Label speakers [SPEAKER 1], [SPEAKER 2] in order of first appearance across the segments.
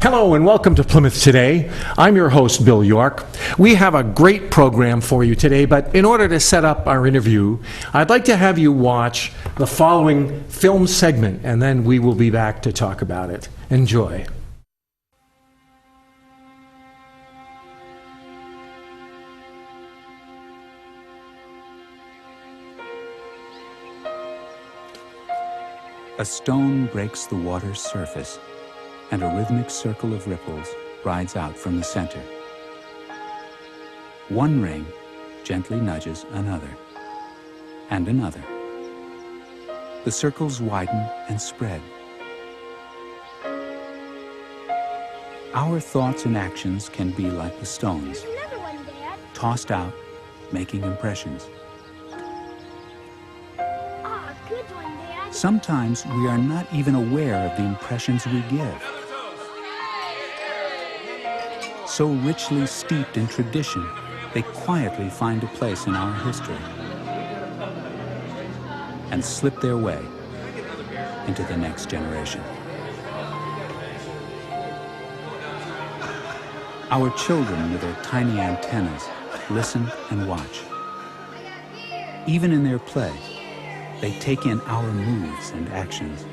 [SPEAKER 1] Hello and welcome to Plymouth Today. I'm your host, Bill York. We have a great program for you today, but in order to set up our interview, I'd like to have you watch the following film segment, and then we will be back to talk about it. Enjoy.
[SPEAKER 2] A stone breaks the water's surface, and a rhythmic circle of ripples rides out from the center. One ring gently nudges another, and another. The circles widen and spread. Our thoughts and actions can be like the stones, tossed out, making impressions. Sometimes we are not even aware of the impressions we give. So richly steeped in tradition, they quietly find a place in our history and slip their way into the next generation. Our children, with their tiny antennas, listen and watch. Even in their play, they take in our moves and actions.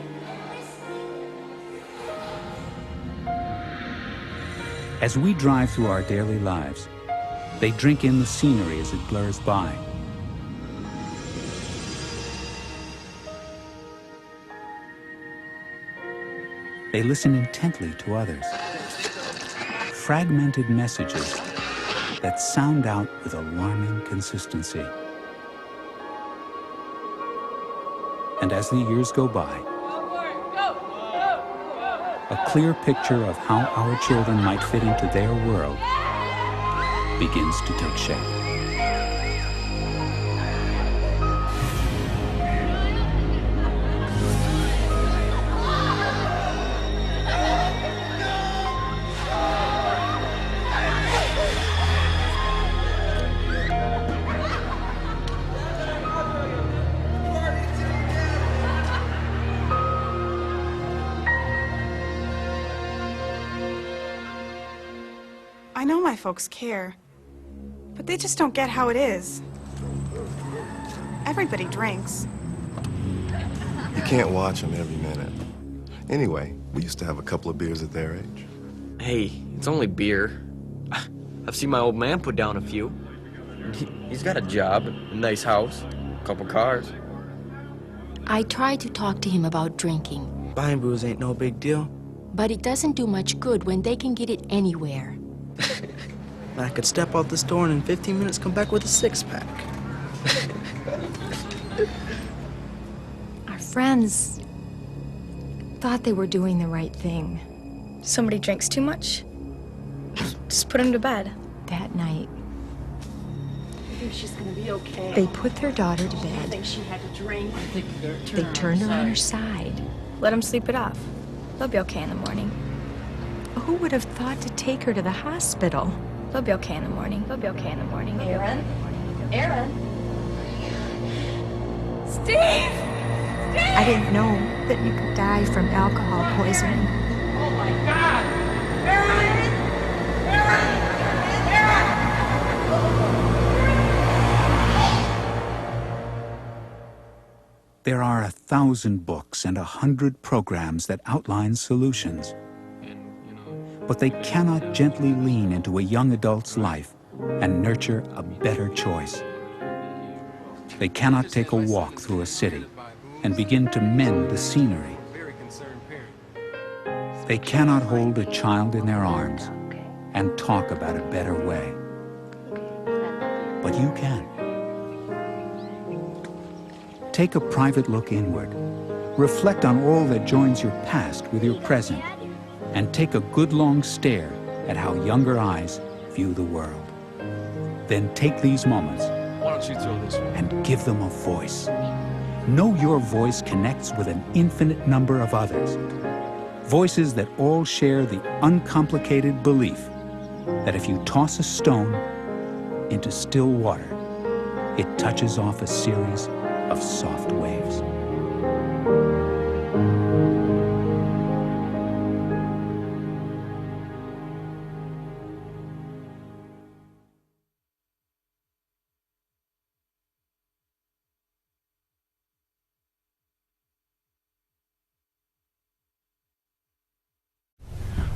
[SPEAKER 2] As we drive through our daily lives, they drink in the scenery as it blurs by. They listen intently to others. Fragmented messages that sound out with alarming consistency. And as the years go by, a clear picture of how our children might fit into their world begins to take shape.
[SPEAKER 3] I know my folks care, but they just don't get how it is. Everybody drinks.
[SPEAKER 4] You can't watch them every minute. Anyway, we used to have a couple of beers at their age.
[SPEAKER 5] Hey, it's only beer. I've seen my old man put down a few. He's got a job, a nice house, a couple cars.
[SPEAKER 6] I tried to talk to him about drinking.
[SPEAKER 7] Buying booze ain't no big deal.
[SPEAKER 6] But it doesn't do much good when they can get it anywhere.
[SPEAKER 7] I could step out the store and in 15 minutes come back with a six-pack.
[SPEAKER 8] Our friends thought they were doing the right thing.
[SPEAKER 9] Somebody drinks too much? Just put him to bed.
[SPEAKER 8] That night,
[SPEAKER 10] I think she's gonna be okay.
[SPEAKER 8] they put their daughter to
[SPEAKER 10] I
[SPEAKER 8] bed.
[SPEAKER 10] think she had to drink. I think
[SPEAKER 8] They turned her on her side.
[SPEAKER 9] Let him sleep it off. They'll be okay in the morning.
[SPEAKER 8] Who would have thought to take her to the hospital?
[SPEAKER 9] They'll be okay in the morning. They'll be okay in the morning.
[SPEAKER 10] Aaron? Aaron?
[SPEAKER 9] Steve!
[SPEAKER 8] I didn't know that you could die from alcohol poisoning.
[SPEAKER 10] Oh my God! Aaron! Aaron!
[SPEAKER 2] There are 1,000 books and 100 programs that outline solutions. But they cannot gently lean into a young adult's life and nurture a better choice. They cannot take a walk through a city and begin to mend the scenery. They cannot hold a child in their arms and talk about a better way. But you can. Take a private look inward. Reflect on all that joins your past with your present, and take a good long stare at how younger eyes view the world. Then take these moments and give them a voice. Know your voice connects with an infinite number of others. Voices that all share the uncomplicated belief that if you toss a stone into still water, it touches off a series of soft waves.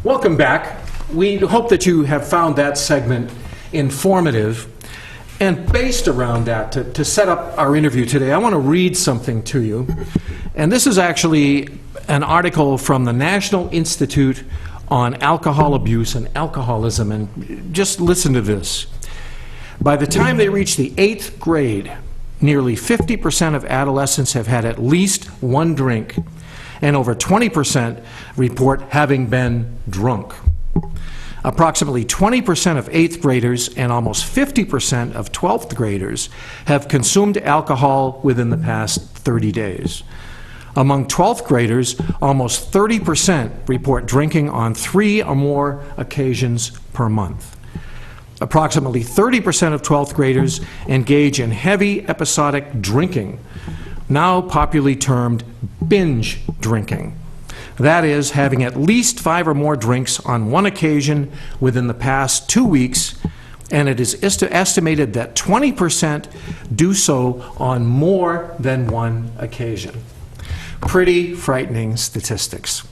[SPEAKER 1] Welcome back. We hope that you have found that segment informative. And based around that, to set up our interview today, I want to read something to you. And this is actually an article from the National Institute on Alcohol Abuse and Alcoholism. And just listen to this. By the time they reach the 8th grade, nearly 50% of adolescents have had at least one drink, and over 20% report having been drunk. Approximately 20% of 8th graders and almost 50% of 12th graders have consumed alcohol within the past 30 days. Among 12th graders, almost 30% report drinking on 3 or more occasions per month. Approximately 30% of 12th graders engage in heavy episodic drinking, now popularly termed binge drinking. That is, having at least 5 or more drinks on one occasion within the past 2 weeks, and it is estimated that 20% do so on more than one occasion. Pretty frightening statistics.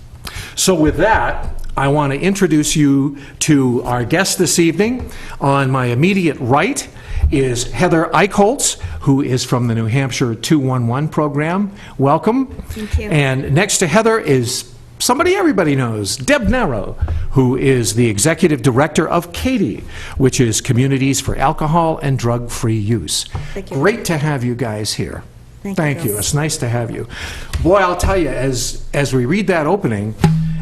[SPEAKER 1] So with that, I want to introduce you to our guest this evening. On my immediate right is Heather Eichholz, who is from the New Hampshire 211 program. Welcome.
[SPEAKER 3] Thank you.
[SPEAKER 1] And next to Heather is somebody everybody knows, Deb Narrow, who is the Executive Director of CATIE, which is Communities for Alcohol and Drug-Free Use.
[SPEAKER 11] Thank you.
[SPEAKER 1] Great to have you guys here.
[SPEAKER 11] Thank you.
[SPEAKER 1] It's nice to have you. Boy, I'll tell you, as we read that opening,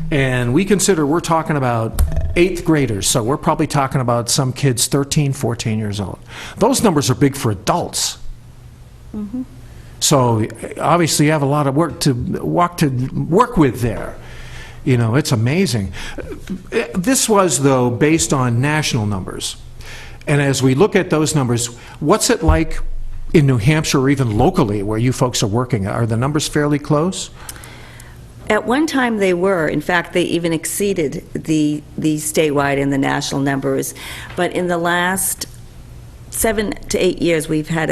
[SPEAKER 1] and we consider we're talking about 8th graders, so we're probably talking about some kids 13, 14 years old. Those numbers are big for adults.
[SPEAKER 11] Mm-hmm.
[SPEAKER 1] So obviously you have a lot of work to work with there. You know, it's amazing. This was, though, based on national numbers. And as we look at those numbers, what's it like in New Hampshire or even locally where you folks are working? Are the numbers fairly close?
[SPEAKER 11] At one time they were. In fact, they even exceeded the statewide and the national numbers. But in the last 7 to 8 years, we've had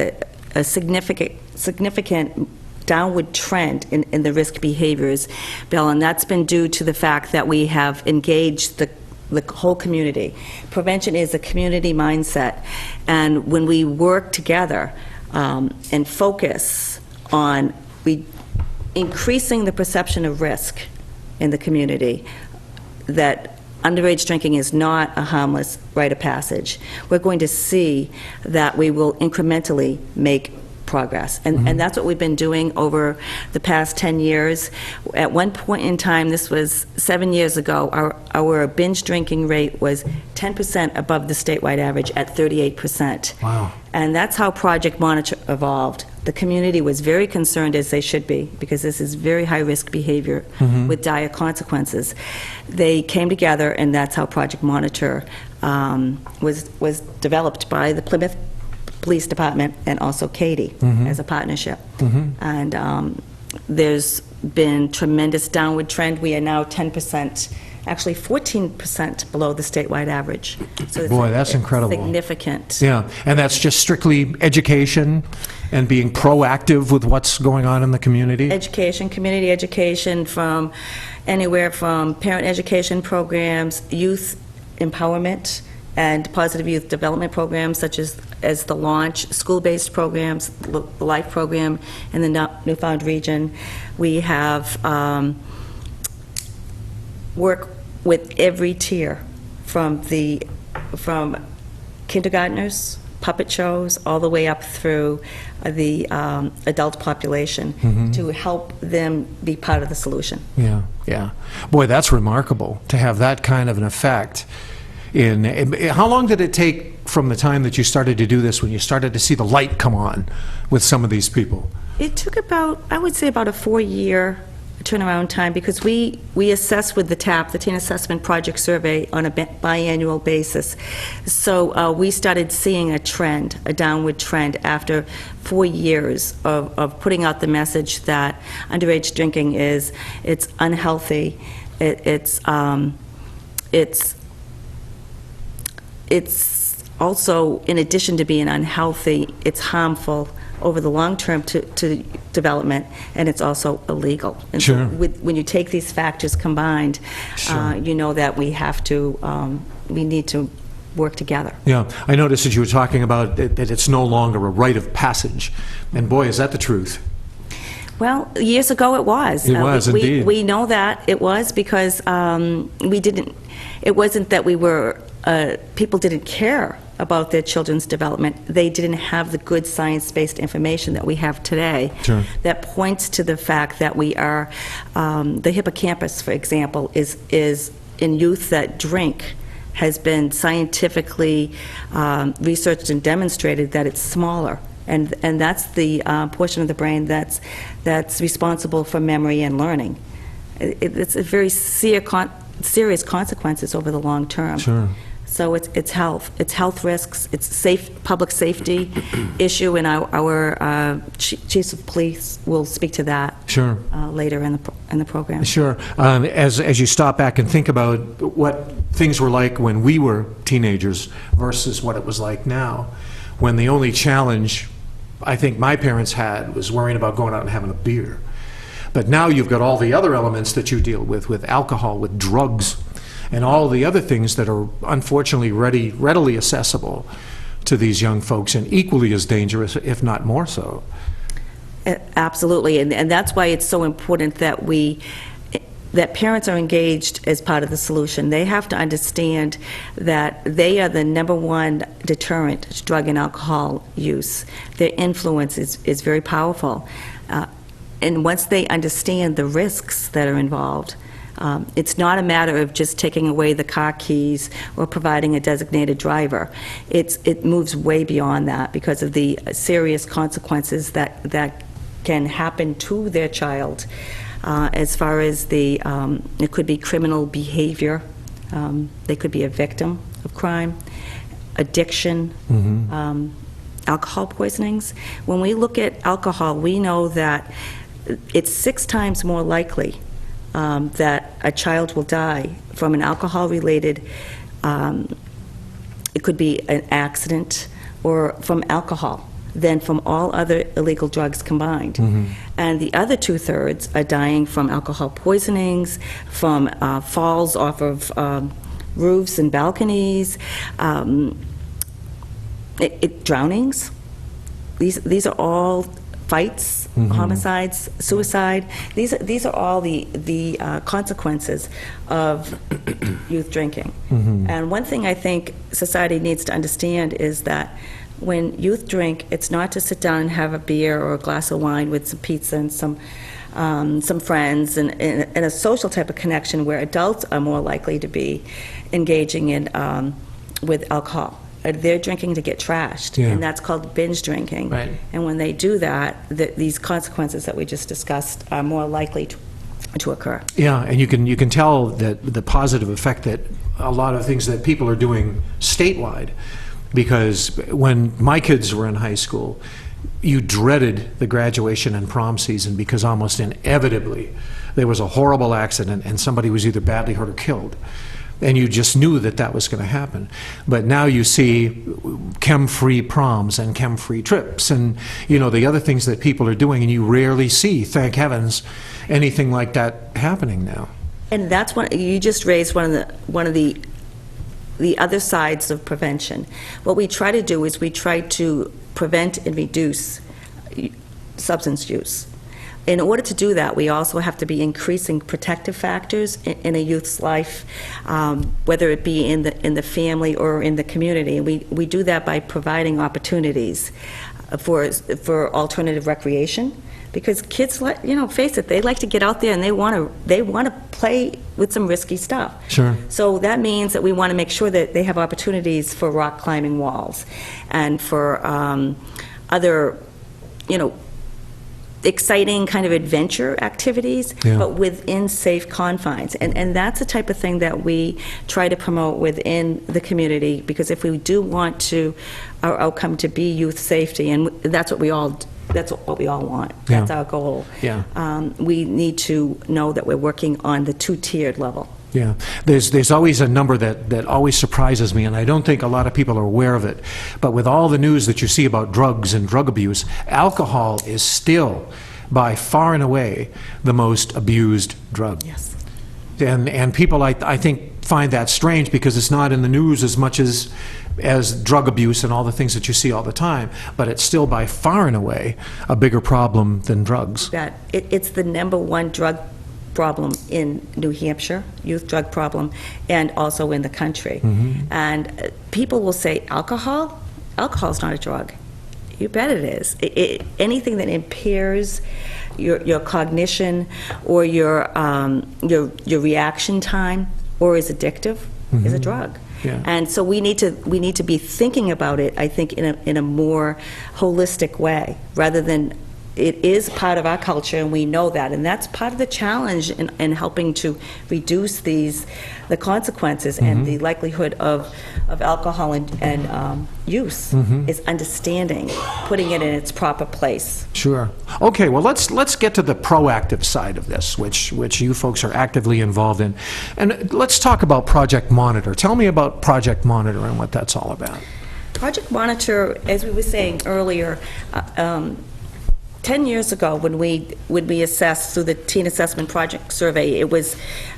[SPEAKER 11] a significant downward trend in the risk behaviors, Bill, and that's been due to the fact that we have engaged the whole community. Prevention is a community mindset, and when we work together and focus on increasing the perception of risk in the community, that underage drinking is not a harmless rite of passage, we're going to see that we will incrementally make progress. And that's what we've been doing over the past 10 years. At one point in time, this was 7 years ago, our binge drinking rate was 10% above the statewide average at 38%.
[SPEAKER 1] Wow.
[SPEAKER 11] And that's how Project Monitor evolved. The community was very concerned, as they should be, because this is very high-risk behavior with dire consequences. They came together, and that's how Project Monitor was developed by the Plymouth Police Department and also CATIE as a partnership. And there's been tremendous downward trend. We are now 10%, actually 14% below the statewide average. So
[SPEAKER 1] Boy, that's incredible.
[SPEAKER 11] Significant.
[SPEAKER 1] Yeah, and that's just strictly education and being proactive with what's going on in the community?
[SPEAKER 11] Education, community education, from anywhere from parent education programs, youth empowerment, and positive youth development programs such as the Launch, school-based programs, the LIFE program in the Newfound region. We have work with every tier, from kindergartners, puppet shows, all the way up through the adult population to help them be part of the solution.
[SPEAKER 1] Yeah, yeah. Boy, that's remarkable to have that kind of an effect. How long did it take from the time that you started to do this, when you started to see the light come on with some of these people?
[SPEAKER 11] It took about, I would say, about a 4-year turnaround time, because we assess with the TAP, the Teen Assessment Project Survey, on a biannual basis. So we started seeing a trend, a downward trend, after 4 years of putting out the message that underage drinking it's unhealthy, it's also, in addition to being unhealthy, it's harmful over the long term to development, and it's also illegal. And
[SPEAKER 1] Sure.
[SPEAKER 11] so when you take these factors combined,
[SPEAKER 1] Sure.
[SPEAKER 11] you know that we have to, we need to work together.
[SPEAKER 1] Yeah, I noticed that you were talking about that it's no longer a rite of passage, and boy, is that the truth.
[SPEAKER 11] Well, years ago it was.
[SPEAKER 1] It was, indeed.
[SPEAKER 11] We know that it was because we didn't, it wasn't that we were, people didn't care about their children's development. They didn't have the good science-based information that we have today.
[SPEAKER 1] Sure.
[SPEAKER 11] That points to the fact that we are, the hippocampus, for example, is in youth that drink, has been scientifically researched and demonstrated that it's smaller. And that's the portion of the brain that's responsible for memory and learning. It's a very serious consequences over the long term.
[SPEAKER 1] Sure.
[SPEAKER 11] So it's health risks, it's public safety issue, and our chiefs of police will speak to that.
[SPEAKER 1] Sure.
[SPEAKER 11] Later in the program.
[SPEAKER 1] Sure. As you stop back and think about what things were like when we were teenagers versus what it was like now, when the only challenge I think my parents had was worrying about going out and having a beer. But now you've got all the other elements that you deal with alcohol, with drugs, and all the other things that are unfortunately readily accessible to these young folks, and equally as dangerous, if not more so.
[SPEAKER 11] Absolutely, and that's why it's so important that that parents are engaged as part of the solution. They have to understand that they are the #1 deterrent to drug and alcohol use. Their influence is very powerful. And once they understand the risks that are involved, it's not a matter of just taking away the car keys or providing a designated driver. It moves way beyond that because of the serious consequences that can happen to their child. As far as it could be criminal behavior, they could be a victim of crime, addiction, alcohol poisonings. When we look at alcohol, we know that it's 6 times more likely that a child will die from an alcohol-related, it could be an accident, or from alcohol, than from all other illegal drugs combined. And the other 2/3 are dying from alcohol poisonings, from falls off of roofs and balconies, drownings. These are all fights, homicides, suicide. These are all the consequences of youth drinking. And one thing I think society needs to understand is that when youth drink, it's not to sit down and have a beer or a glass of wine with some pizza and some friends and a social type of connection where adults are more likely to be engaging in with alcohol. They're drinking to get trashed, and that's called binge drinking.
[SPEAKER 1] Right.
[SPEAKER 11] And when they do that, these consequences that we just discussed are more likely to occur.
[SPEAKER 1] Yeah, and you can tell that the positive effect that a lot of things that people are doing statewide. Because when my kids were in high school, you dreaded the graduation and prom season because almost inevitably there was a horrible accident and somebody was either badly hurt or killed. And you just knew that that was going to happen. But now you see chem-free proms and chem-free trips and, the other things that people are doing, and you rarely see, thank heavens, anything like that happening now.
[SPEAKER 11] And that's what you just raised, one of the other sides of prevention. What we try to do is we try to prevent and reduce substance use. In order to do that, we also have to be increasing protective factors in a youth's life, whether it be in the family or in the community. And we do that by providing opportunities for alternative recreation. Because kids, face it, they like to get out there and they want to play with some risky stuff.
[SPEAKER 1] Sure.
[SPEAKER 11] So that means that we want to make sure that they have opportunities for rock climbing walls and for other, exciting kind of adventure activities, but within safe confines. And that's the type of thing that we try to promote within the community, because if we do want our outcome to be youth safety, and that's what we all want. That's our goal.
[SPEAKER 1] Yeah.
[SPEAKER 11] We need to know that we're working on the 2-tiered level.
[SPEAKER 1] Yeah, there's always a number that always surprises me, and I don't think a lot of people are aware of it. But with all the news that you see about drugs and drug abuse, alcohol is still, by far and away, the most abused drug.
[SPEAKER 11] Yes.
[SPEAKER 1] And people, I think, find that strange because it's not in the news as much as drug abuse and all the things that you see all the time. But it's still, by far and away, a bigger problem than drugs.
[SPEAKER 11] That it's the number one drug problem in New Hampshire, youth drug problem, and also in the country. And people will say, alcohol? Alcohol's not a drug. You bet it is. Anything that impairs your cognition or your reaction time or is addictive is a drug.
[SPEAKER 1] Yeah.
[SPEAKER 11] And so we need to be thinking about it, I think, in a more holistic way, rather than it is part of our culture, and we know that, and that's part of the challenge in helping to reduce the consequences and the likelihood of alcohol and use is understanding, putting it in its proper place.
[SPEAKER 1] Sure. Okay, well, let's get to the proactive side of this, which you folks are actively involved in. And let's talk about Project Monitor. Tell me about Project Monitor and what that's all about.
[SPEAKER 11] Project Monitor, as we were saying earlier, 10 years ago, when we assessed through the Teen Assessment Project Survey, it was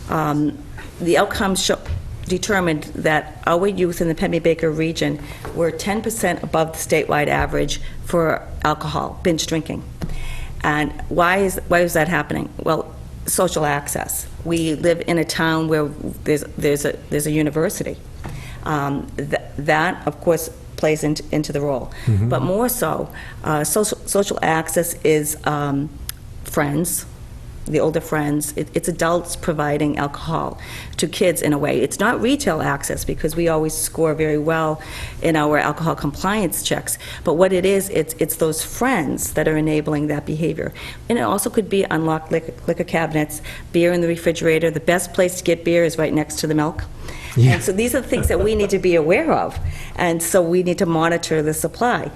[SPEAKER 11] the outcomes determined that our youth in the Pemmy-Baker region were 10% above the statewide average for alcohol, binge drinking. And why is that happening? Well, social access. We live in a town where there's a university. That, of course, plays into the role. But more so, social access is friends, the older friends. It's adults providing alcohol to kids in a way. It's not retail access, because we always score very well in our alcohol compliance checks. But what it is, it's those friends that are enabling that behavior. And it also could be unlocked liquor cabinets, beer in the refrigerator. The best place to get beer is right next to the milk.
[SPEAKER 1] Yeah.
[SPEAKER 11] And so these are the things that we need to be aware of. And so we need to monitor the supply.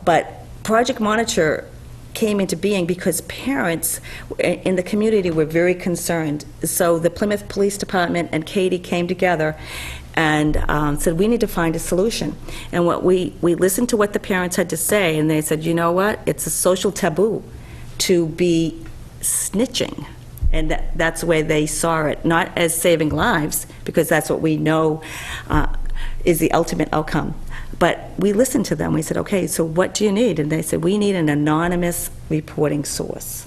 [SPEAKER 11] But Project Monitor came into being because parents in the community were very concerned. So the Plymouth Police Department and Katie came together and said, we need to find a solution. And what we listened to what the parents had to say, and they said, you know what? It's a social taboo to be snitching. And that's the way they saw it, not as saving lives, because that's what we know is the ultimate outcome. But we listened to them. We said, okay, so what do you need? And they said, we need an anonymous reporting source.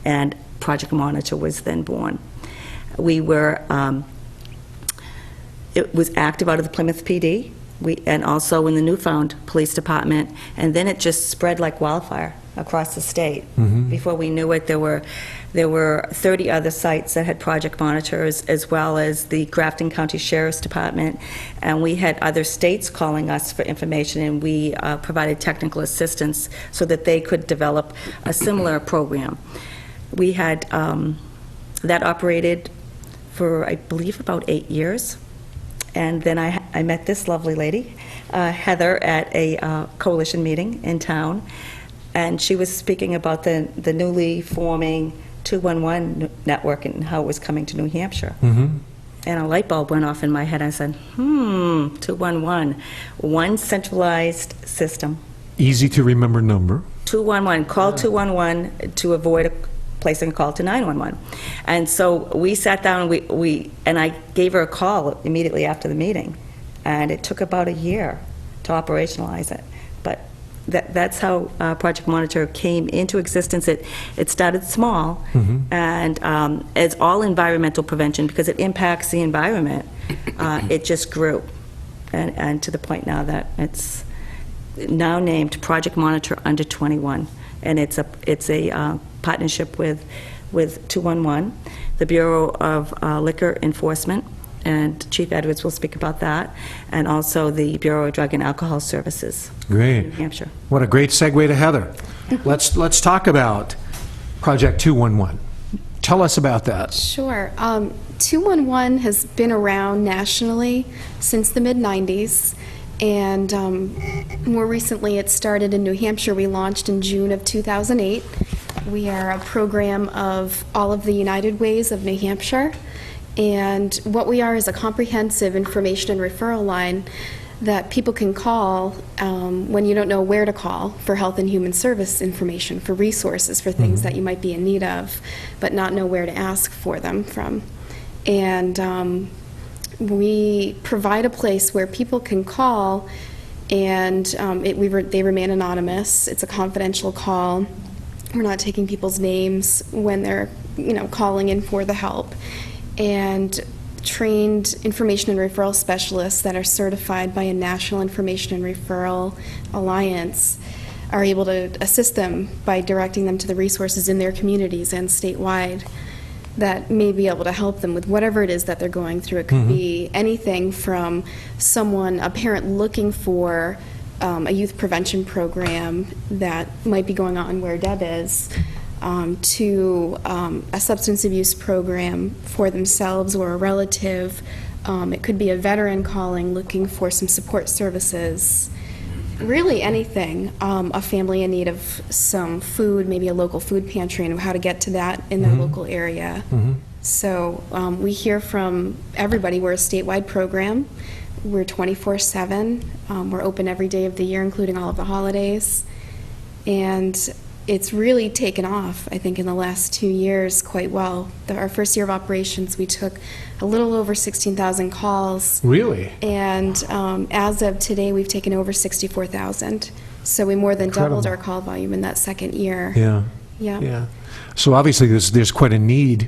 [SPEAKER 11] And Project Monitor was then born. We were, it was active out of the Plymouth PD, and also in the Newfound Police Department, and then it just spread like wildfire across the state. Before we knew it, there were 30 other sites that had Project Monitors, as well as the Grafton County Sheriff's Department, and we had other states calling us for information, and we provided technical assistance so that they could develop a similar program. We had that operated for, I believe, about 8 years. And then I met this lovely lady, Heather, at a coalition meeting in town, and she was speaking about the newly forming 211 network and how it was coming to New Hampshire. And a light bulb went off in my head. I said, 211, one centralized system.
[SPEAKER 1] Easy to remember number.
[SPEAKER 11] 211, call 211 to avoid placing a call to 911. And so we sat down and I gave her a call immediately after the meeting, and it took about a year to operationalize it. But that's how Project Monitor came into existence. It started small, and as all environmental prevention, because it impacts the environment, it just grew, and to the point now that it's now named Project Monitor Under 21, and it's a partnership with 211, the Bureau of Liquor Enforcement, and Chief Edwards will speak about that, and also the Bureau of Drug and Alcohol Services.
[SPEAKER 1] Great.
[SPEAKER 11] In New Hampshire.
[SPEAKER 1] What a great segue to Heather. Let's talk about Project 211. Tell us about that.
[SPEAKER 12] Sure. 211 has been around nationally since the mid-90s, and more recently it started in New Hampshire. We launched in June of 2008. We are a program of all of the United Ways of New Hampshire, And what we are is a comprehensive information and referral line that people can call when you don't know where to call for health and human service information, for resources, for things that you might be in need of, but not know where to ask for them from. And we provide a place where people can call, and they remain anonymous. It's a confidential call. We're not taking people's names when they're, calling in for the help. And trained information and referral specialists that are certified by a National Information and Referral Alliance are able to assist them by directing them to the resources in their communities and statewide that may be able to help them with whatever it is that they're going through. It could be anything from a parent looking for a youth prevention program that might be going on where Deb is, to a substance abuse program for themselves or a relative. It could be a veteran calling, looking for some support services. Really anything. A family in need of some food, maybe a local food pantry, and how to get to that in their local area. So we hear from everybody. We're a statewide program. We're 24/7. We're open every day of the year, including all of the holidays. And it's really taken off, I think, in the last 2 years quite well. Our first year of operations, we took a little over 16,000 calls.
[SPEAKER 1] Really?
[SPEAKER 12] And as of today, we've taken over 64,000. So we more than doubled our call volume in that second year.
[SPEAKER 1] Yeah.
[SPEAKER 12] Yeah.
[SPEAKER 1] So obviously there's quite a need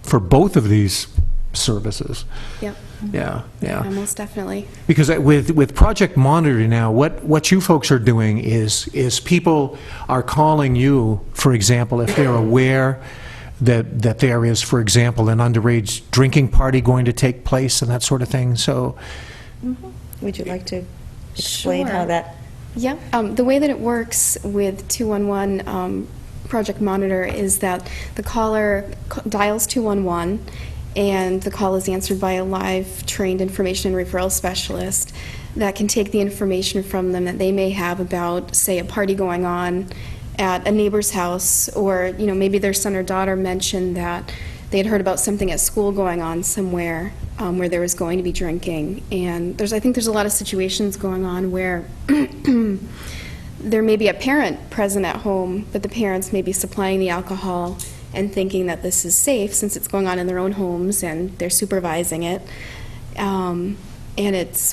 [SPEAKER 1] for both of these services.
[SPEAKER 12] Yep.
[SPEAKER 1] Yeah.
[SPEAKER 12] Most definitely.
[SPEAKER 1] Because with Project Monitor now, what you folks are doing is people are calling you, for example, if they're aware that there is, for example, an underage drinking party going to take place and that sort of thing. So,
[SPEAKER 11] Would you like to explain
[SPEAKER 12] Sure.
[SPEAKER 11] how that?
[SPEAKER 12] Yeah. The way that it works with 211 Project Monitor is that the caller dials 211, and the call is answered by a live trained information and referral specialist that can take the information from them that they may have about, say, a party going on at a neighbor's house, or maybe their son or daughter mentioned that they had heard about something at school going on somewhere where there was going to be drinking. And I think there's a lot of situations going on where there may be a parent present at home, but the parents may be supplying the alcohol and thinking that this is safe since it's going on in their own homes and they're supervising it. And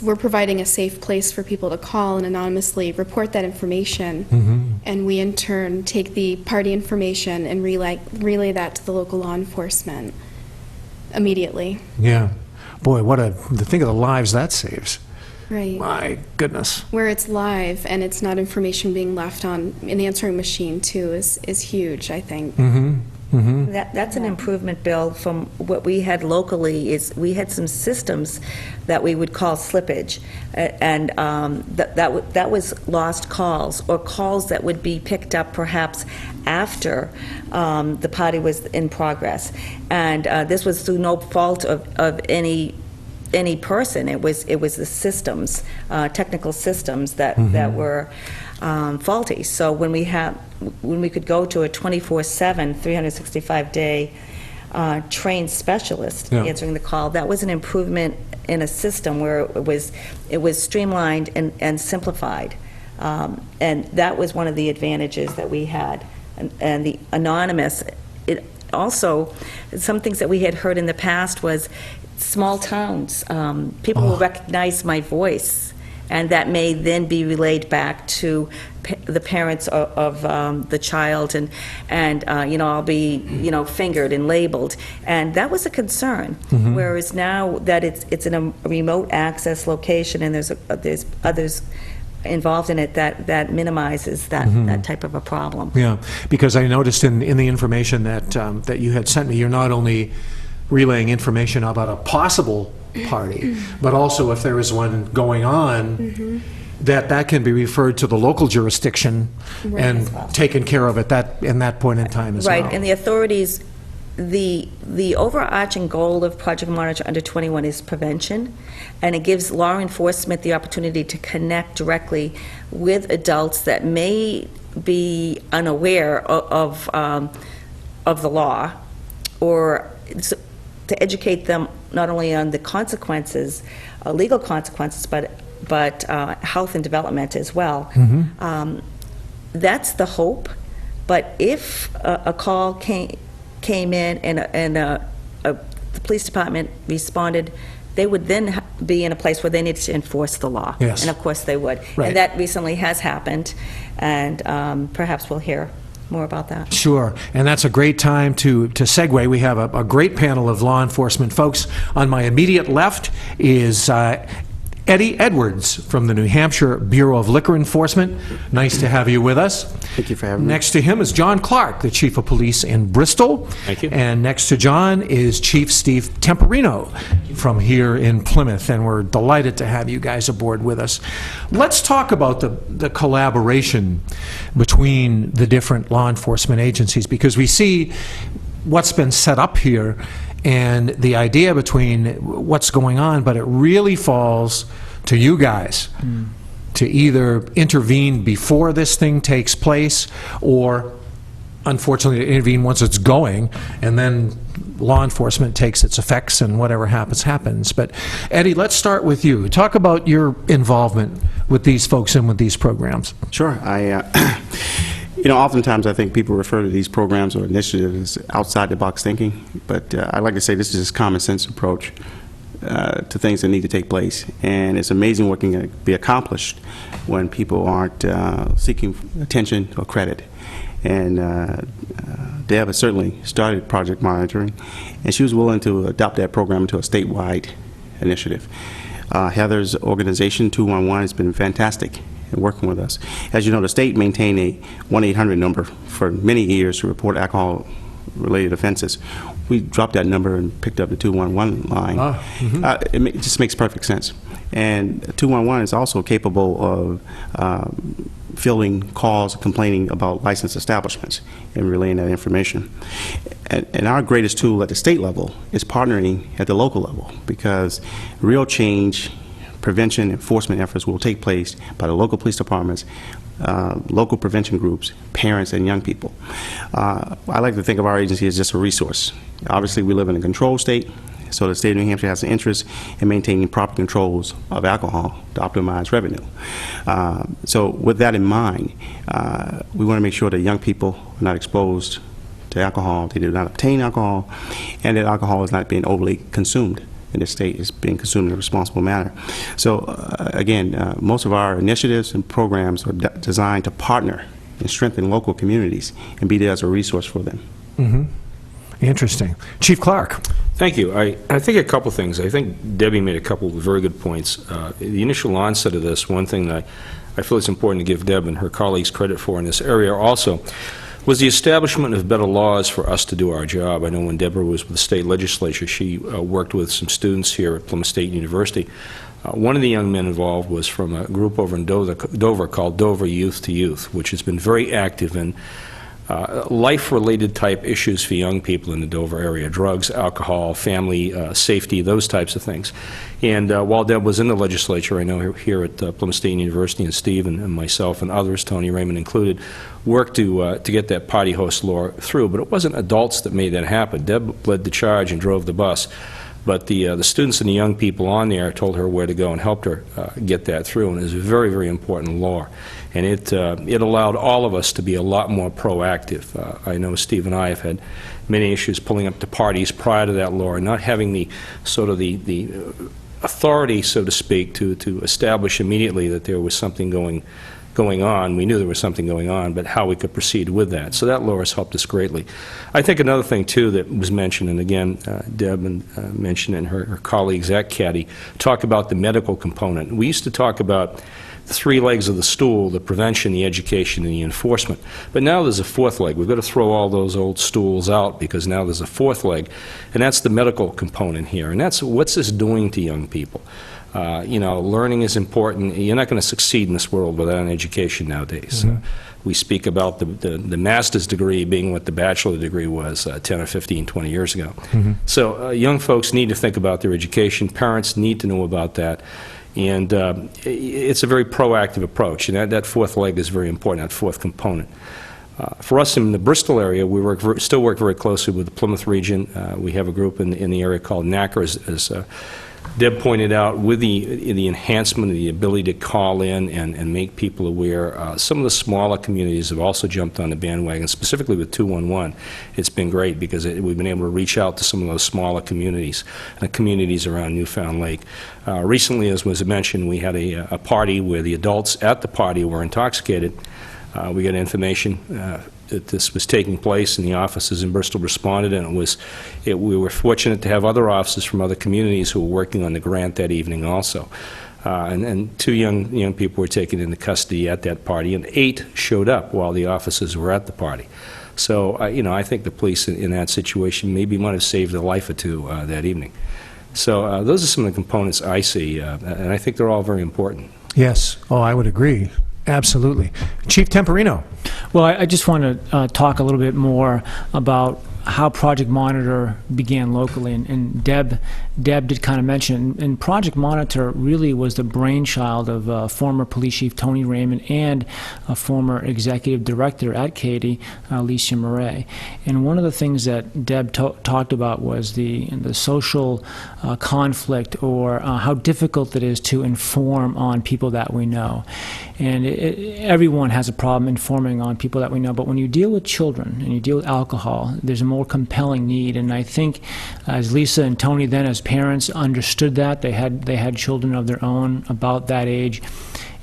[SPEAKER 12] we're providing a safe place for people to call and anonymously report that information. And we in turn take the party information and relay that to the local law enforcement immediately.
[SPEAKER 1] yeah. Boy, think of the lives that saves.
[SPEAKER 12] Right.
[SPEAKER 1] My goodness.
[SPEAKER 12] Where it's live and it's not information being left on an answering machine too is huge, I think.
[SPEAKER 11] That's an improvement, Bill, from what we had locally. Is we had some systems that we would call slippage, and that was lost calls or calls that would be picked up perhaps after the party was in progress, and this was through no fault of any person. It was the systems, technical systems that were faulty. So when we could go to a 24/7, 365-day trained specialist answering the call, that was an improvement in a system where it was streamlined and simplified, and that was one of the advantages that we had. And the anonymous, it also, some things that we had heard in the past was small towns, people will recognize my voice, and that may then be relayed back to the parents of the child, and I'll be fingered and labeled, and that was a concern. Whereas now that it's in a remote access location and there's others involved in it, that minimizes that type of a problem.
[SPEAKER 1] Yeah, because I noticed in the information that you had sent me, you're not only relaying information about a possible party, but also if there is one going on, that can be referred to the local jurisdiction and taken care of at that point in time as well.
[SPEAKER 11] Right, and the authorities, the overarching goal of Project Monitor Under 21 is prevention, and it gives law enforcement the opportunity to connect directly with adults that may be unaware of the law, or to educate them not only on the consequences, legal consequences, but health and development as well. That's the hope. But if a call came in and the police department responded, they would then be in a place where they needed to enforce the law.
[SPEAKER 1] Yes.
[SPEAKER 11] And of course they would.
[SPEAKER 1] Right.
[SPEAKER 11] And that recently has happened, and perhaps we'll hear more about that.
[SPEAKER 1] Sure, and that's a great time to segue. We have a great panel of law enforcement folks. On my immediate left is Eddie Edwards from the New Hampshire Bureau of Liquor Enforcement. Nice to have you with us.
[SPEAKER 13] Thank you for having me.
[SPEAKER 1] Next to him is John Clark, the Chief of Police in Bristol.
[SPEAKER 13] Thank you.
[SPEAKER 1] And next to John is Chief Steve Temporino from here in Plymouth, and we're delighted to have you guys aboard with us. Let's talk about the collaboration between the different law enforcement agencies, because we see what's been set up here and the idea between what's going on, but it really falls to you guys to either intervene before this thing takes place, or unfortunately to intervene once it's going, and then law enforcement takes its effects and whatever happens, happens. But Eddie, let's start with you. Talk about your involvement with these folks and with these programs.
[SPEAKER 13] Sure. You know, oftentimes I think people refer to these programs or initiatives as outside-the-box thinking, but I like to say this is just common sense approach to things that need to take place. And it's amazing what can be accomplished when people aren't seeking attention or credit. And Deb has certainly started project monitoring, and she was willing to adopt that program into a statewide initiative. Heather's organization, 211, has been fantastic in working with us. As you know, the state maintained a 1-800 number for many years to report alcohol-related offenses. We dropped that number and picked up the 211 line. It just makes perfect sense. And 211 is also capable of fielding calls complaining about licensed establishments and relaying that information. And our greatest tool at the state level is partnering at the local level, because real change, prevention, enforcement efforts will take place by the local police departments, local prevention groups, parents, and young people. I like to think of our agency as just a resource. Obviously, we live in a controlled state, so the state of New Hampshire has an interest in maintaining proper controls of alcohol to optimize revenue. So with that in mind, we want to make sure that young people are not exposed to alcohol, they do not obtain alcohol, and that alcohol is not being overly consumed in the state, is being consumed in a responsible manner. So again, most of our initiatives and programs are designed to partner and strengthen local communities and be there as a resource for them.
[SPEAKER 1] Interesting. Chief Clark.
[SPEAKER 14] Thank you. I think a couple things. I think Debbie made a couple of very good points. The initial onset of this, one thing that I feel it's important to give Deb and her colleagues credit for in this area also was the establishment of better laws for us to do our job. I know when Deborah was with the state legislature, she worked with some students here at Plymouth State University. One of the young men involved was from a group over in Dover called Dover Youth to Youth, which has been very active in life-related type issues for young people in the Dover area: drugs, alcohol, family safety, those types of things. And while Deb was in the legislature, I know here at Plymouth State University, and Steve and myself and others, Tony Raymond included, worked to get that party host law through. But it wasn't adults that made that happen. Deb led the charge and drove the bus. But the students and the young people on there told her where to go and helped her get that through. And it was a very, very important law. And it allowed all of us to be a lot more proactive. I know Steve and I have had many issues pulling up to parties prior to that law and not having the sort of the authority, so to speak, to establish immediately that there was something going on. We knew there was something going on, but how we could proceed with that. So that law has helped us greatly. I think another thing, too, that was mentioned, and again, Deb mentioned and her colleagues at CADI, talk about the medical component. We used to talk about the three legs of the stool: the prevention, the education, and the enforcement. But now there's a fourth leg. We've got to throw all those old stools out, because now there's a fourth leg, and that's the medical component here. And that's what's this doing to young people. You know, learning is important. You're not going to succeed in this world without an education nowadays. We speak about the master's degree being what the bachelor degree was 10 or 15, 20 years ago. So young folks need to think about their education. Parents need to know about that. And it's a very proactive approach. And that fourth leg is very important, that fourth component. For us in the Bristol area, we still work very closely with the Plymouth region. We have a group in the area called NACR, as Deb pointed out, with the enhancement of the ability to call in and make people aware. Some of the smaller communities have also jumped on the bandwagon, specifically with 211. It's been great because we've been able to reach out to some of those smaller communities, communities around Newfound Lake. Recently, as was mentioned, we had a party where the adults at the party were intoxicated. We got information that this was taking place, and the officers in Bristol responded, and we were fortunate to have other officers from other communities who were working on the grant that evening also. And 2 young people were taken into custody at that party, and 8 showed up while the officers were at the party. So, I think the police in that situation maybe might have saved a life or 2 that evening. So those are some of the components I see, and I think they're all very important.
[SPEAKER 1] Yes. Oh, I would agree. Absolutely. Chief Temporino.
[SPEAKER 15] Well, I just want to talk a little bit more about how Project Monitor began locally, and Deb did kind of mention, and Project Monitor really was the brainchild of former Police Chief Tony Raymond and a former Executive Director at Katy, Alicia Murray. And one of the things that Deb talked about was the social conflict, or how difficult it is to inform on people that we know. And everyone has a problem informing on people that we know, but when you deal with children and you deal with alcohol, there's a more compelling need. And I think as Lisa and Tony then as parents understood that, they had children of their own about that age,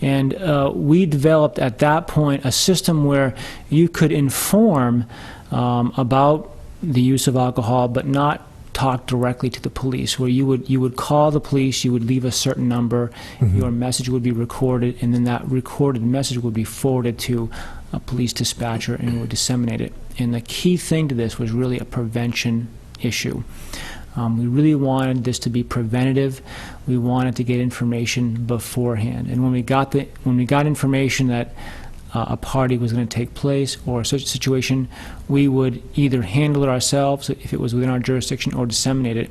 [SPEAKER 15] and we developed at that point a system where you could inform about the use of alcohol, but not talk directly to the police, where you would call the police, you would leave a certain number, your message would be recorded, and then that recorded message would be forwarded to a police dispatcher and would disseminate it. And the key thing to this was really a prevention issue. We really wanted this to be preventative. We wanted to get information beforehand. And when we got information that a party was going to take place or such a situation, we would either handle it ourselves if it was within our jurisdiction, or disseminate it.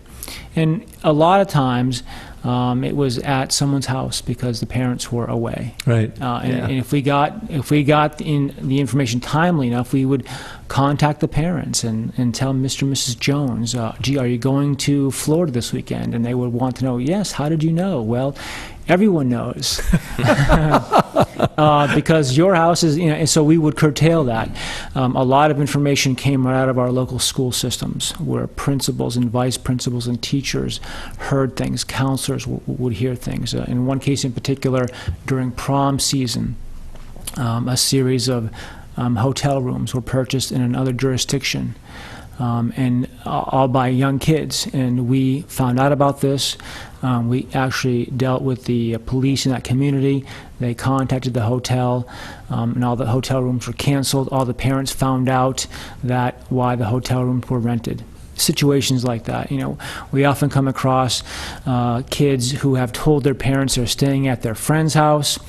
[SPEAKER 15] And a lot of times it was at someone's house because the parents were away.
[SPEAKER 1] Right.
[SPEAKER 15] And if we got the information timely enough, we would contact the parents and tell Mr. and Mrs. Jones, gee, are you going to Florida this weekend? And they would want to know, yes, how did you know? Well, everyone knows. Because your house is, and so we would curtail that. A lot of information came right out of our local school systems, where principals and vice principals and teachers heard things, counselors would hear things. In one case in particular, during prom season, a series of hotel rooms were purchased in another jurisdiction, and all by young kids. And we found out about this. We actually dealt with the police in that community. They contacted the hotel, and all the hotel rooms were canceled. All the parents found out that why the hotel rooms were rented. Situations like that, we often come across kids who have told their parents they're staying at their friend's house,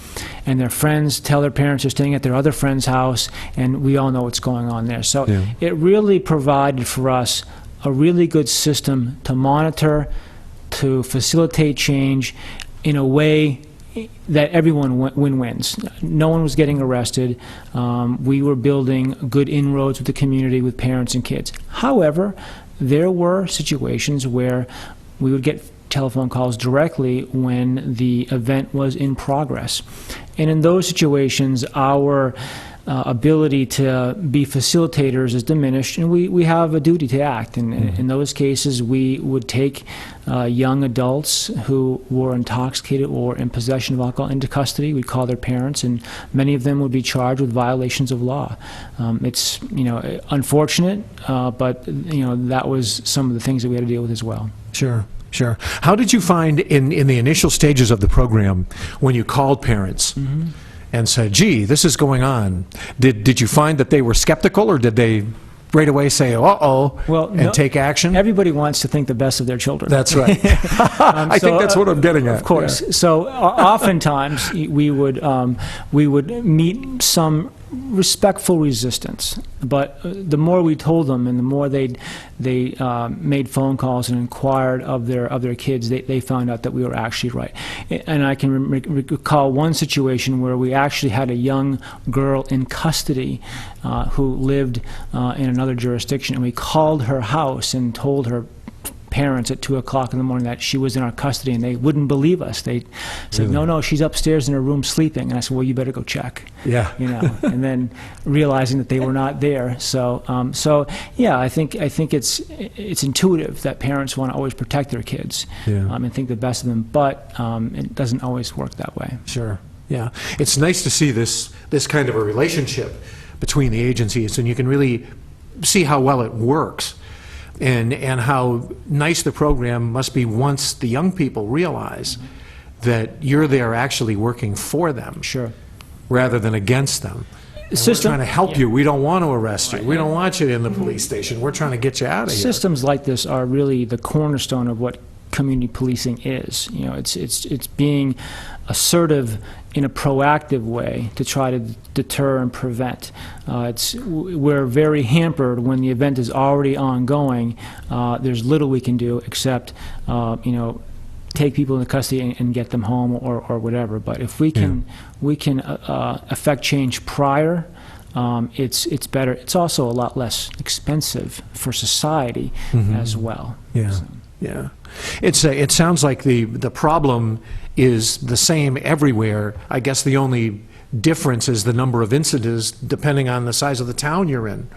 [SPEAKER 15] and their friends tell their parents they're staying at their other friend's house, and we all know what's going on there. So it really provided for us a really good system to monitor, to facilitate change in a way that everyone wins. No one was getting arrested. We were building good inroads with the community, with parents and kids. However, there were situations where we would get telephone calls directly when the event was in progress. And in those situations, our ability to be facilitators is diminished, and we have a duty to act. And in those cases, we would take young adults who were intoxicated or in possession of alcohol into custody. We'd call their parents, and many of them would be charged with violations of law. It's unfortunate, but that was some of the things that we had to deal with as well.
[SPEAKER 1] Sure. How did you find in the initial stages of the program, when you called parents and said, gee, this is going on, did you find that they were skeptical, or did they right away say, uh-oh, and take action?
[SPEAKER 15] Everybody wants to think the best of their children.
[SPEAKER 1] That's right. I think that's what I'm getting at.
[SPEAKER 15] Of course. Yeah. So oftentimes we would meet some respectful resistance. But the more we told them, and the more they made phone calls and inquired of their kids, they found out that we were actually right. And I can recall one situation where we actually had a young girl in custody who lived in another jurisdiction, and we called her house and told her parents at 2 o'clock in the morning that she was in our custody, and they wouldn't believe us. They said, no, she's upstairs in her room sleeping. And I said, well, you better go check.
[SPEAKER 1] Yeah.
[SPEAKER 15] And then realizing that they were not there. So yeah, I think it's intuitive that parents want to always protect their kids and think the best of them, but it doesn't always work that way.
[SPEAKER 1] Sure. Yeah. It's nice to see this kind of a relationship between the agencies, and you can really see how well it works. And how nice the program must be once the young people realize that you're there actually working for them, rather than against them. And we're trying to help you. We don't want to arrest you. We don't want you in the police station. We're trying to get you out of here.
[SPEAKER 15] Systems like this are really the cornerstone of what community policing is. It's being assertive in a proactive way to try to deter and prevent. We're very hampered when the event is already ongoing. There's little we can do except, take people into custody and get them home or whatever. But if we can, affect change prior. It's better. It's also a lot less expensive for society as well.
[SPEAKER 1] Yeah.
[SPEAKER 15] So.
[SPEAKER 1] Yeah. It sounds like the problem is the same everywhere. I guess the only difference is the number of incidents depending on the size of the town you're in.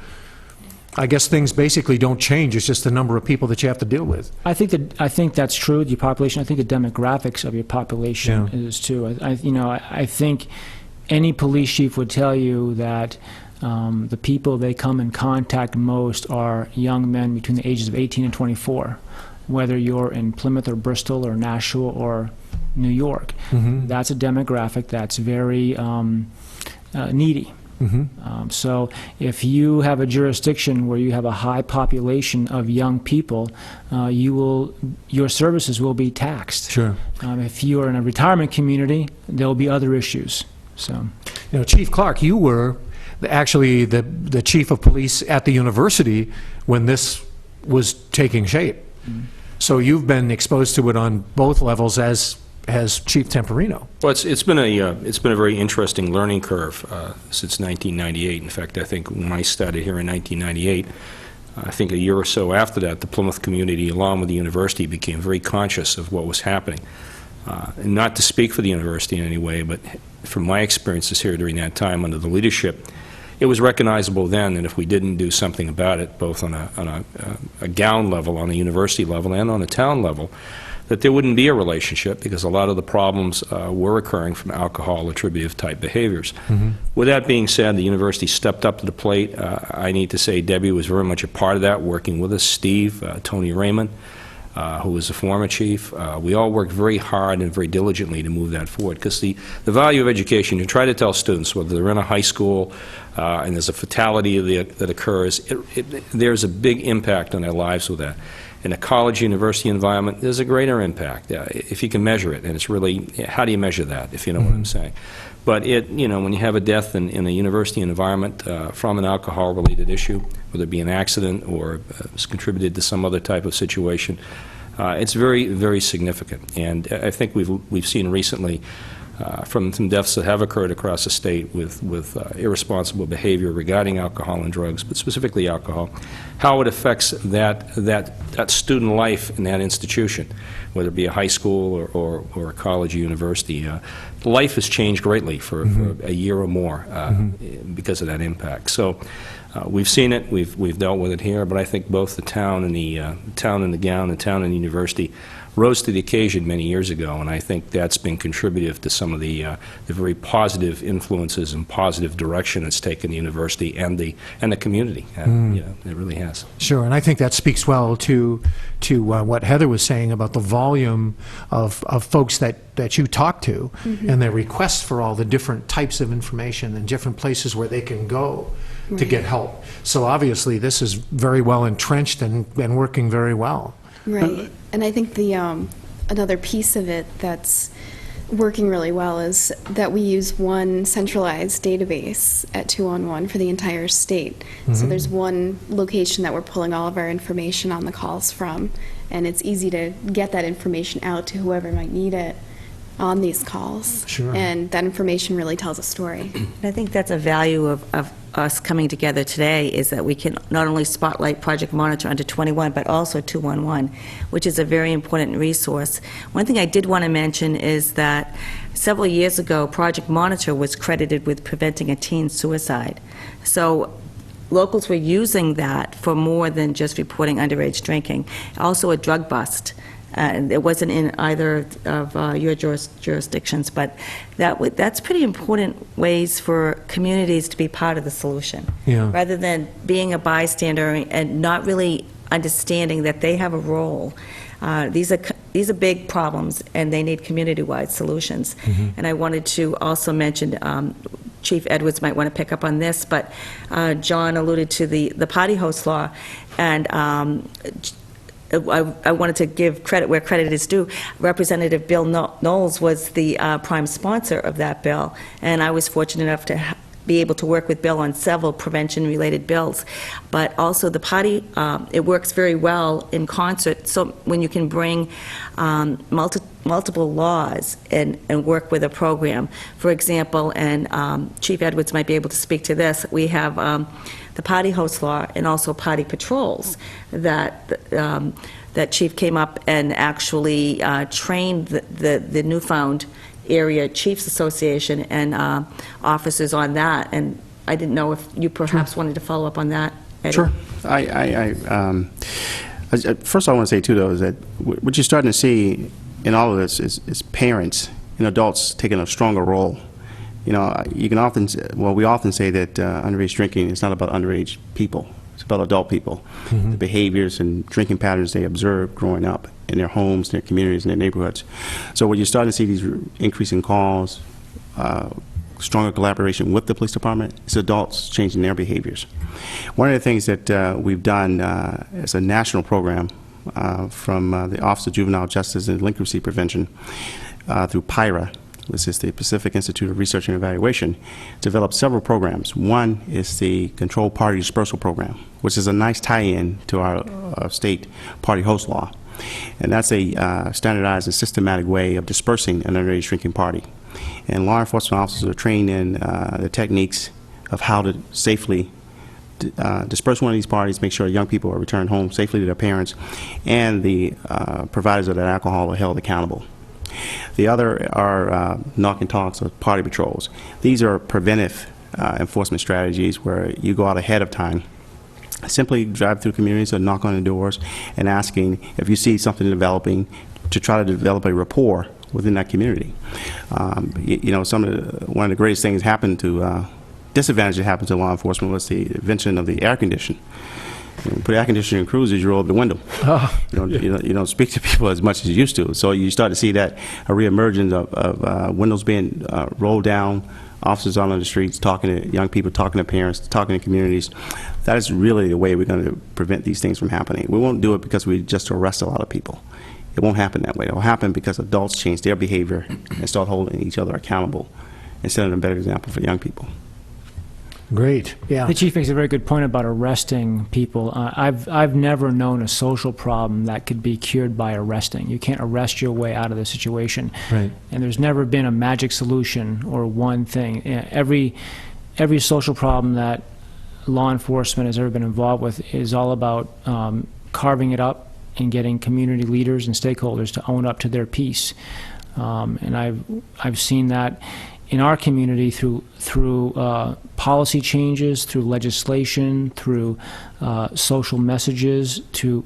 [SPEAKER 1] I guess things basically don't change. It's just the number of people that you have to deal with.
[SPEAKER 15] I think that's true. Your population. I think the demographics of your population is too. I think any police chief would tell you that the people they come in contact most are young men between the ages of 18 and 24. Whether you're in Plymouth or Bristol or Nashua or New York. That's a demographic that's very needy. So if you have a jurisdiction where you have a high population of young people, your services will be taxed.
[SPEAKER 1] Sure.
[SPEAKER 15] If you are in a retirement community, there will be other issues. So,
[SPEAKER 1] Chief Clark, you were actually the chief of police at the university when this was taking shape. So you've been exposed to it on both levels as Chief Temporino.
[SPEAKER 14] Well, it's been a very interesting learning curve since 1998. In fact, I think when I started here in 1998, I think a year or so after that, the Plymouth community, along with the university, became very conscious of what was happening. And not to speak for the university in any way, but from my experiences here during that time under the leadership, it was recognizable then that if we didn't do something about it, both on a gown level, on a university level, and on a town level, that there wouldn't be a relationship because a lot of the problems were occurring from alcohol attributive type behaviors. With that being said, the university stepped up to the plate. I need to say Debbie was very much a part of that, working with us, Steve, Tony Raymond, who was a former chief. We all worked very hard and very diligently to move that forward because the value of education, you try to tell students, whether they're in a high school and there's a fatality that occurs, there's a big impact on their lives with that. In a college, university environment, there's a greater impact if you can measure it, and it's really, how do you measure that, if you know what I'm saying? But when you have a death in a university environment from an alcohol-related issue, whether it be an accident or it's contributed to some other type of situation, it's very, very significant. And I think we've seen recently from some deaths that have occurred across the state with irresponsible behavior regarding alcohol and drugs, but specifically alcohol, how it affects that student life in that institution, whether it be a high school or a college or university. Life has changed greatly for a year or more because of that impact. So we've seen it, we've dealt with it here, but I think both the town and the gown, the town and the university rose to the occasion many years ago, and I think that's been contributive to some of the very positive influences and positive direction it's taken the university and the community. It really has.
[SPEAKER 1] Sure, and I think that speaks well to what Heather was saying about the volume of folks that you talk to and their requests for all the different types of information and different places where they can go to get help. So obviously this is very well entrenched and working very well.
[SPEAKER 12] Right. And I think the another piece of it that's working really well is that we use one centralized database at 211 for the entire state. So there's one location that we're pulling all of our information on the calls from, and it's easy to get that information out to whoever might need it on these calls.
[SPEAKER 1] Sure.
[SPEAKER 12] And that information really tells a story.
[SPEAKER 11] And I think that's a value of us coming together today, is that we can not only spotlight Project Monitor under 21, but also 211, which is a very important resource. One thing I did want to mention is that several years ago, Project Monitor was credited with preventing a teen suicide. So locals were using that for more than just reporting underage drinking. Also a drug bust. It wasn't in either of your jurisdictions, but that's pretty important ways for communities to be part of the solution.
[SPEAKER 1] Yeah.
[SPEAKER 11] Rather than being a bystander and not really understanding that they have a role. These are big problems, and they need community-wide solutions. And I wanted to also mention, Chief Edwards might want to pick up on this, but John alluded to the party host law, and I wanted to give credit where credit is due. Representative Bill Knowles was the prime sponsor of that bill, and I was fortunate enough to be able to work with Bill on several prevention-related bills. But also the party, it works very well in concert, so when you can bring multiple laws and work with a program. For example, and Chief Edwards might be able to speak to this, we have the party host law and also party patrols that Chief came up and actually trained the newfound area chiefs association and officers on that. And I didn't know if you perhaps wanted to follow up on that, Eddie.
[SPEAKER 13] Sure. First I want to say too, though, is that what you're starting to see in all of this is parents and adults taking a stronger role. You know, you can often, we often say that underage drinking is not about underage people. It's about adult people, the behaviors and drinking patterns they observe growing up in their homes, their communities, and their neighborhoods. So when you're starting to see these increasing calls, stronger collaboration with the police department, it's adults changing their behaviors. One of the things that we've done as a national program from the Office of Juvenile Justice and Delinquency Prevention through PIRA, this is the Pacific Institute of Research and Evaluation, developed several programs. One is the Controlled Party Dispersal Program, which is a nice tie-in to our state party host law. And that's a standardized and systematic way of dispersing an underage drinking party. And law enforcement officers are trained in the techniques of how to safely disperse one of these parties, make sure young people are returned home safely to their parents, and the providers of that alcohol are held accountable. The other are knock and talks or party patrols. These are preventive enforcement strategies where you go out ahead of time, simply drive through communities or knock on the doors and asking if you see something developing to try to develop a rapport within that community. You know, one of the greatest things happened to disadvantage that happened to law enforcement was the invention of the air conditioner. You put air conditioning in cruisers, you roll up the window. You don't speak to people as much as you used to. So you start to see that a reemergence of windows being rolled down, officers out on the streets talking to young people, talking to parents, talking to communities. That is really the way we're going to prevent these things from happening. We won't do it because we just arrest a lot of people. It won't happen that way. It will happen because adults change their behavior and start holding each other accountable and setting a better example for young people.
[SPEAKER 1] Great. Yeah.
[SPEAKER 15] The chief makes a very good point about arresting people. I've never known a social problem that could be cured by arresting. You can't arrest your way out of the situation.
[SPEAKER 1] Right.
[SPEAKER 15] And there's never been a magic solution or one thing. Every social problem that law enforcement has ever been involved with is all about carving it up and getting community leaders and stakeholders to own up to their piece. And I've seen that in our community through policy changes, through legislation, through social messages, to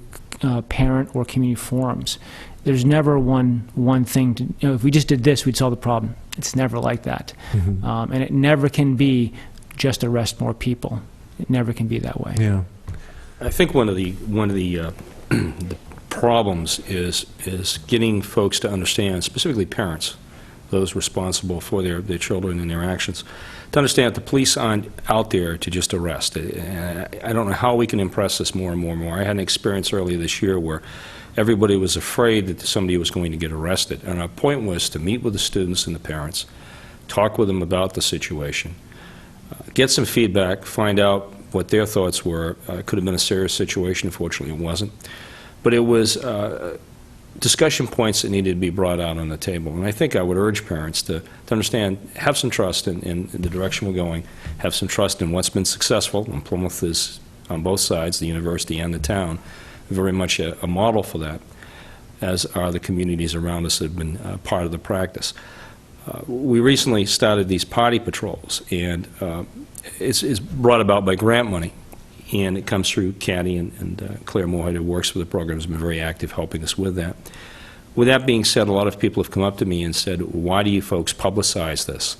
[SPEAKER 15] parent or community forums. There's never one thing to, if we just did this, we'd solve the problem. It's never like that. And it never can be just arrest more people. It never can be that way.
[SPEAKER 1] Yeah.
[SPEAKER 14] I think one of the the problems is getting folks to understand, specifically parents, those responsible for their children and their actions, to understand that the police aren't out there to just arrest. I don't know how we can impress this more and more and more. I had an experience earlier this year where everybody was afraid that somebody was going to get arrested, and our point was to meet with the students and the parents, talk with them about the situation, get some feedback, find out what their thoughts were. It could have been a serious situation. Fortunately, it wasn't. But it was discussion points that needed to be brought out on the table. And I think I would urge parents to understand, have some trust in the direction we're going, have some trust in what's been successful. And Plymouth is, on both sides, the university and the town, very much a model for that, as are the communities around us that have been part of the practice. We recently started these party patrols, and it's brought about by grant money, and it comes through Caddy and Claire Moorhead, who works with the program, has been very active helping us with that. With that being said, a lot of people have come up to me and said, why do you folks publicize this?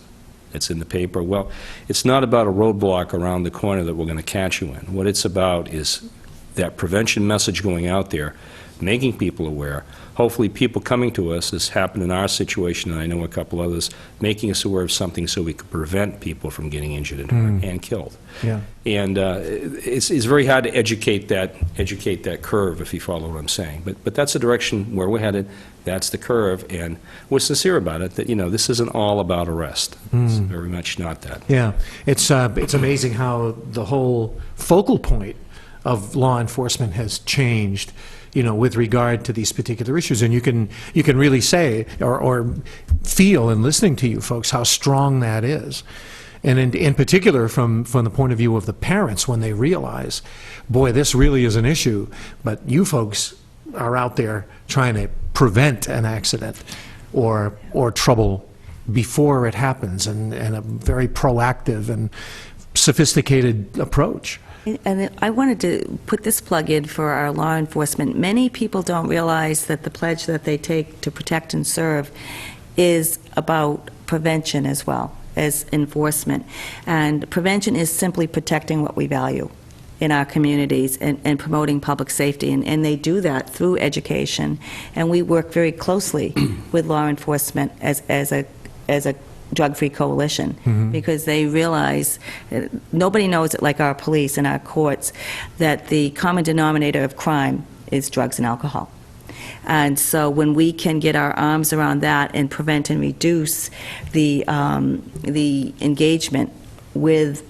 [SPEAKER 14] It's in the paper. Well, it's not about a roadblock around the corner that we're going to catch you in. What it's about is that prevention message going out there, making people aware. Hopefully people coming to us, as happened in our situation, and I know a couple others, making us aware of something so we could prevent people from getting injured and hurt and killed.
[SPEAKER 1] Yeah.
[SPEAKER 14] And it's very hard to educate that curve, if you follow what I'm saying. But that's the direction where we're headed. That's the curve, and we're sincere about it, that, this isn't all about arrest. It's very much not that.
[SPEAKER 1] Yeah. It's amazing how the whole focal point of law enforcement has changed, with regard to these particular issues. And you can really say or feel in listening to you folks how strong that is. And in particular from the point of view of the parents, when they realize, boy, this really is an issue, but you folks are out there trying to prevent an accident or trouble before it happens, and a very proactive and sophisticated approach.
[SPEAKER 11] And I wanted to put this plug in for our law enforcement. Many people don't realize that the pledge that they take to protect and serve is about prevention as well as enforcement. And prevention is simply protecting what we value in our communities and promoting public safety. And they do that through education. And we work very closely with law enforcement as a drug-free coalition, because they realize, nobody knows it like our police and our courts, that the common denominator of crime is drugs and alcohol. And so when we can get our arms around that and prevent and reduce the engagement with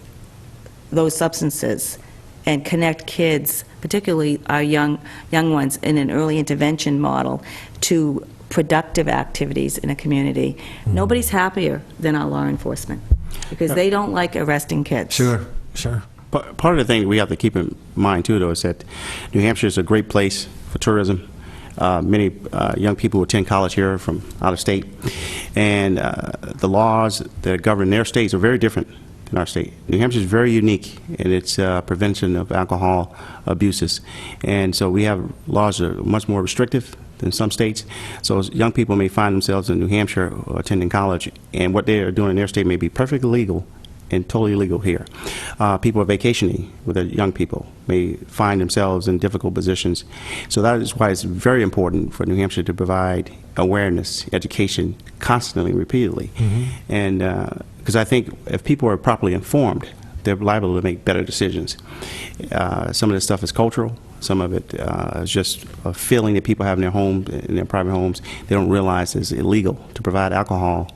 [SPEAKER 11] those substances and connect kids, particularly our young ones, in an early intervention model to productive activities in a community, nobody's happier than our law enforcement, because they don't like arresting kids.
[SPEAKER 1] Sure.
[SPEAKER 13] Part of the thing we have to keep in mind, too, though, is that New Hampshire is a great place for tourism. Many young people who attend college here from out of state, and the laws that govern their states are very different than our state. New Hampshire is very unique in its prevention of alcohol abuses, and so we have laws that are much more restrictive in some states. So young people may find themselves in New Hampshire attending college, and what they are doing in their state may be perfectly legal and totally legal here. People are vacationing with their young people may find themselves in difficult positions. So that is why it's very important for New Hampshire to provide awareness, education, constantly, repeatedly. And because I think if people are properly informed, they're liable to make better decisions. Some of this stuff is cultural. Some of it is just a feeling that people have in their homes, in their private homes. They don't realize it's illegal to provide alcohol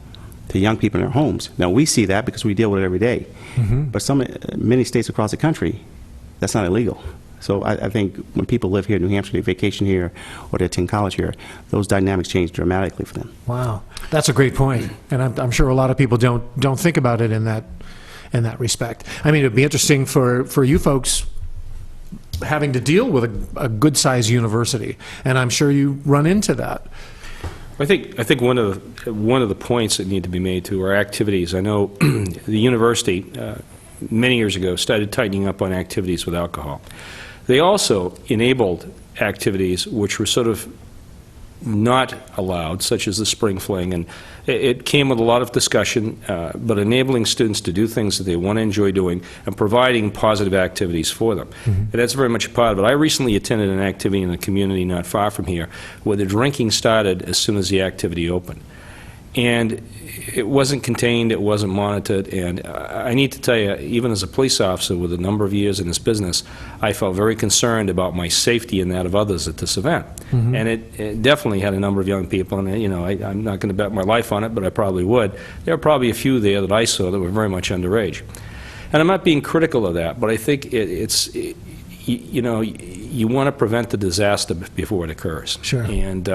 [SPEAKER 13] to young people in their homes. Now, we see that because we deal with it every day. But many states across the country, that's not illegal. So I think when people live here in New Hampshire, they vacation here, or they attend college here, those dynamics change dramatically for them.
[SPEAKER 1] Wow, that's a great point. And I'm sure a lot of people don't think about it in that respect. I mean, it'd be interesting for you folks having to deal with a good-sized university, and I'm sure you run into that.
[SPEAKER 14] I think one of the points that need to be made to our activities. I know the university many years ago started tightening up on activities with alcohol. They also enabled activities which were sort of not allowed, such as the spring fling, and it came with a lot of discussion, but enabling students to do things that they want to enjoy doing and providing positive activities for them. And that's very much a part of it. I recently attended an activity in the community not far from here where the drinking started as soon as the activity opened. And it wasn't contained, it wasn't monitored, and I need to tell you, even as a police officer with a number of years in this business, I felt very concerned about my safety and that of others at this event. And it definitely had a number of young people, and you know, I'm not going to bet my life on it, but I probably would. There were probably a few there that I saw that were very much underage. And I'm not being critical of that, but I think you know, you want to prevent the disaster before it occurs.
[SPEAKER 1] Sure.
[SPEAKER 14] And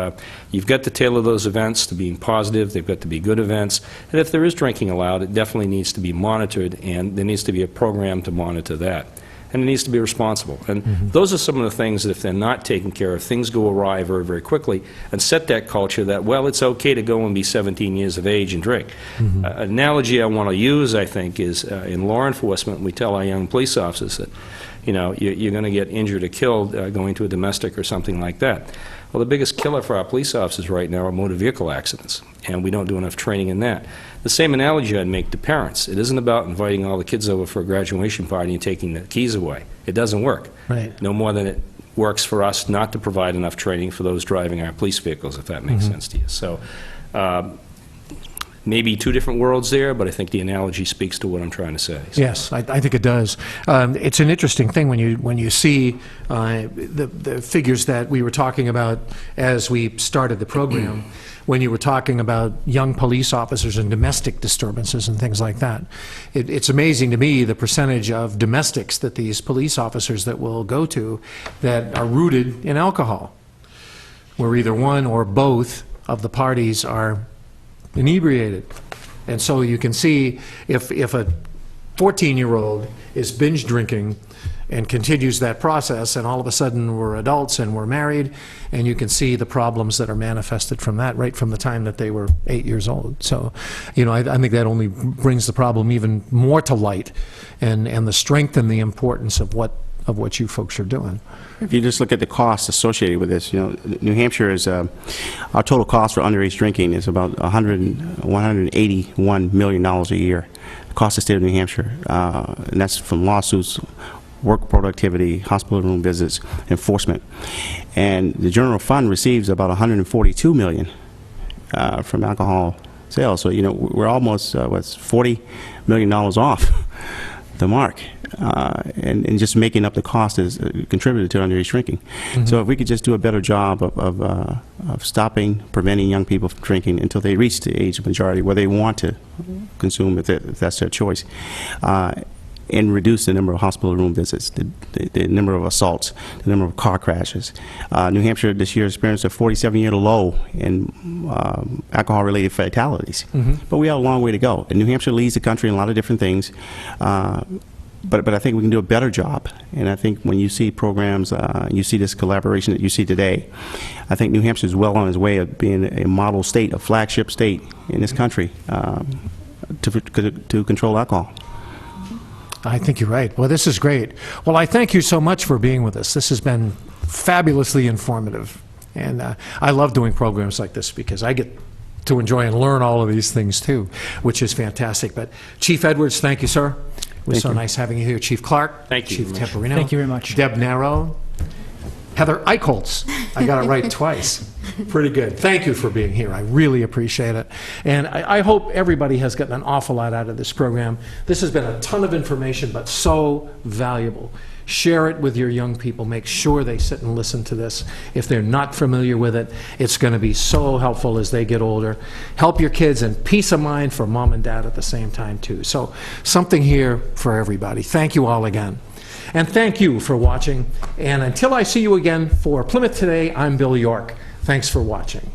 [SPEAKER 14] you've got to tailor those events to being positive. They've got to be good events. And if there is drinking allowed, it definitely needs to be monitored, and there needs to be a program to monitor that. And it needs to be responsible. And those are some of the things that if they're not taken care of, things go awry very, very quickly, and set that culture that, well, it's okay to go and be 17 years of age and drink. An analogy I want to use, I think, is in law enforcement, we tell our young police officers that, you know, you're going to get injured or killed going to a domestic or something like that. Well, the biggest killer for our police officers right now are motor vehicle accidents, and we don't do enough training in that. The same analogy I'd make to parents. It isn't about inviting all the kids over for a graduation party and taking the keys away. It doesn't work.
[SPEAKER 1] Right.
[SPEAKER 14] No more than it works for us not to provide enough training for those driving our police vehicles, if that makes sense to you. So maybe two different worlds there, but I think the analogy speaks to what I'm trying to say. So.
[SPEAKER 1] Yes, I think it does. It's an interesting thing when you see the figures that we were talking about as we started the program, when you were talking about young police officers and domestic disturbances and things like that. It's amazing to me the percentage of domestics that these police officers that will go to that are rooted in alcohol, where either one or both of the parties are inebriated. And so you can see if a 14-year-old is binge drinking and continues that process, and all of a sudden we're adults and we're married, and you can see the problems that are manifested from that right from the time that they were 8 years old. So, you know, I think that only brings the problem even more to light, and the strength and the importance of what you folks are doing.
[SPEAKER 13] If you just look at the costs associated with this, you know, New Hampshire is, our total cost for underage drinking is about $181 million a year. The cost of the state of New Hampshire, and that's from lawsuits, work productivity, hospital room visits, enforcement. And the general fund receives about $142 million from alcohol sales. So, you know, we're almost, $40 million off the mark. And just making up the cost is contributed to underage drinking. So if we could just do a better job of stopping, preventing young people from drinking until they reach the age of majority where they want to consume, if that's their choice, and reduce the number of hospital room visits, the number of assaults, the number of car crashes. New Hampshire this year experienced a 47-year low in alcohol-related fatalities. But we have a long way to go. And New Hampshire leads the country in a lot of different things. But I think we can do a better job. And I think when you see programs, you see this collaboration that you see today, I think New Hampshire is well on its way of being a model state, a flagship state in this country to control alcohol.
[SPEAKER 1] I think you're right. Well, this is great. Well, I thank you so much for being with us. This has been fabulously informative. And I love doing programs like this because I get to enjoy and learn all of these things too, which is fantastic. But Chief Edwards, thank you, sir. It was so nice having you here. Chief Clark.
[SPEAKER 14] Thank you.
[SPEAKER 1] Chief Temporino.
[SPEAKER 15] Thank you very much.
[SPEAKER 1] Deb Narrow. Heather Eichholz. I got it right twice. Pretty good. Thank you for being here. I really appreciate it. And I hope everybody has gotten an awful lot out of this program. This has been a ton of information, but so valuable. Share it with your young people. Make sure they sit and listen to this. If they're not familiar with it, it's going to be so helpful as they get older. Help your kids, and peace of mind for mom and dad at the same time, too. So something here for everybody. Thank you all again. And thank you for watching. And until I see you again for Plymouth Today, I'm Bill York. Thanks for watching.